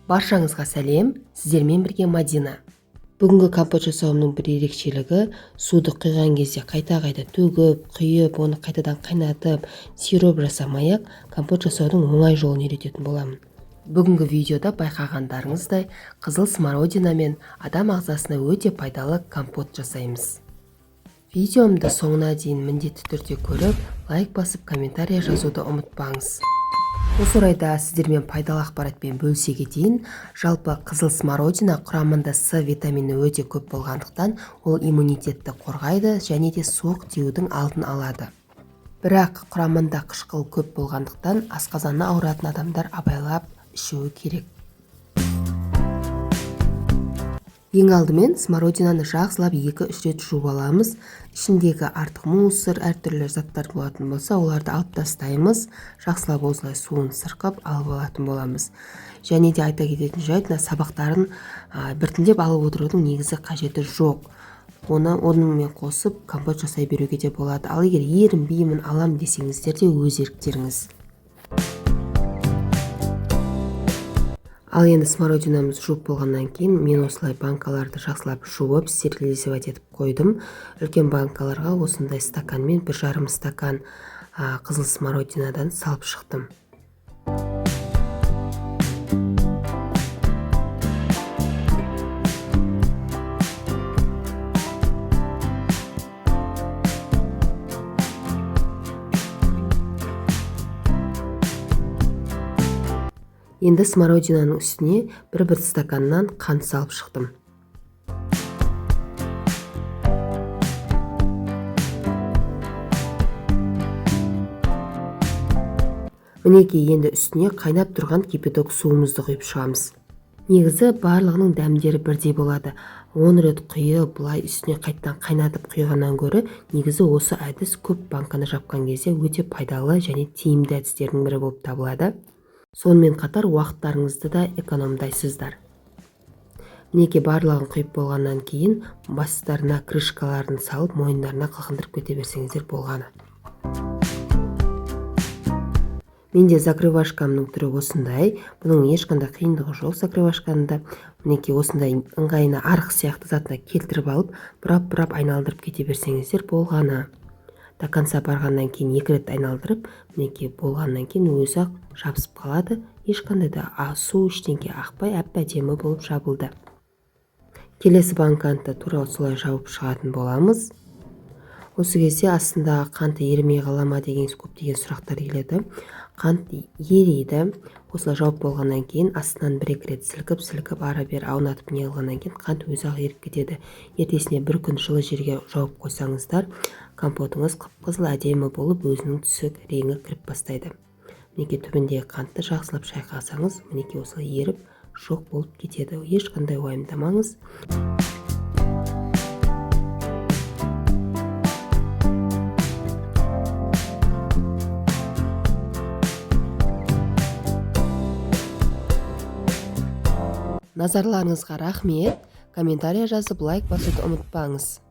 Баршаңызға сәлем, сіздермен бірге Мадина. Бүгінгі компот жасауымның бір ерекшелігі, суды құйған кезде қайта-қайта төгіп, құйып, оны қайтадан қайнатып, сироп жасамай-ақ компот жасаудың оңай жолын үйрететін боламын. Бүгінгі видеода байқағандарыңыздай қызыл смородина мен адам ағзасына өте пайдалы компот жасаймыз. Видеомды соңына дейін міндетті түрде көріп, лайк басып, комментария жазуды ұмытпаңыз. Осы орайда сіздермен пайдалы ақпаратпен бөлісе кетейін. Жалпы қызыл смородина құрамында С витамині өте көп болғандықтан, ол иммунитетті қорғайды және де суық тиюдің алдын алады. Бірақ құрамында қышқыл көп болғандықтан, асқазаны ауыратын адамдар абайлап ішуі керек. Ең алдымен смородинаны жақсылап 2-3 рет жуып аламыз. Ішіндегі артық мусор, әртүрлі заттар болатын болса, оларды алып тастаймыз. Жақсылап осылай суын сырқып алып алатын боламыз. Және де айта кететін жайт, сабақтарын біртіндеп алып отырудың негізі қажеті жоқ. Онымен қосып компот жасай беруге де болады. Ал егер ерінбеймін, алам десеңіздер де өз еріктеріңіз. Ал енді смородинамыз жуып болғаннан кейін мен осылай банкаларды жақсылап жуып, стерилизовать етіп қойдым. Үлкен банкаларға осындай стаканмен 1,5 стакан қызыл смородинадан салып шықтым. Енді смородинаның үстіне 1 стаканнан қант салып шықтым. Мінекей, енді үстіне қайнап тұрған кипяток суымызды құйып шығамыз. Негізі барлығының дәмдері бірдей болады. 10 рет құйып, бұлай үстіне қайттан қайнатып құйғаннан гөрі, негізі осы әдіс көп банканы жапқан кезде өте пайдалы және тиімді әдістердің бірі болып табылады. Сонымен қатар уақыттарыңызды да экономдайсыздар. Мінекей, барлығын құйып болғаннан кейін бастарына крышкаларын салып, мойындарына қылқындырып кете берсеңіздер болғаны. Менде закрывашкамның түрі осындай. Бұның ешқандай қиындығы жоқ закрывашканында. Мінекей, осындай ыңғайына арық сияқты затына келтіріп алып, бұрап айналдырып кете берсеңіздер болғаны. До конца барғаннан кейін 2 рет айналдырып, мінекей, болғаннан кейін өзі жабысып қалады. Ешқандай да су ештеңе ақпай, әп-әдемі болып жабылды. Келесі банканы тура солай жауып шығатын боламыз. Осы кезде астындағы қанты ерімей қала ма деген көптеген сұрақтар келеді. Қант ериді. Осылай жауып болғаннан кейін астынан 1-2 рет сілкіп ары-бері аунатып не қылғаннан кейін қант өзі-ақ еріп кетеді. Ертесіне 1 күн жылы жерге жауып қойсаңыздар, компотыңыз қып-қызыл әдемі болып, өзінің түсік реңі кіріп бастайды. Мінекей, түбіндегі қантты жақсылап шайқасаңыз, мінекей, осылай еріп жоқ болып кетеді. Ешқандай уайымдамаңыз. Назарларыңызға рахмет. Комментария жазып, лайк басуды ұмытпаңыз.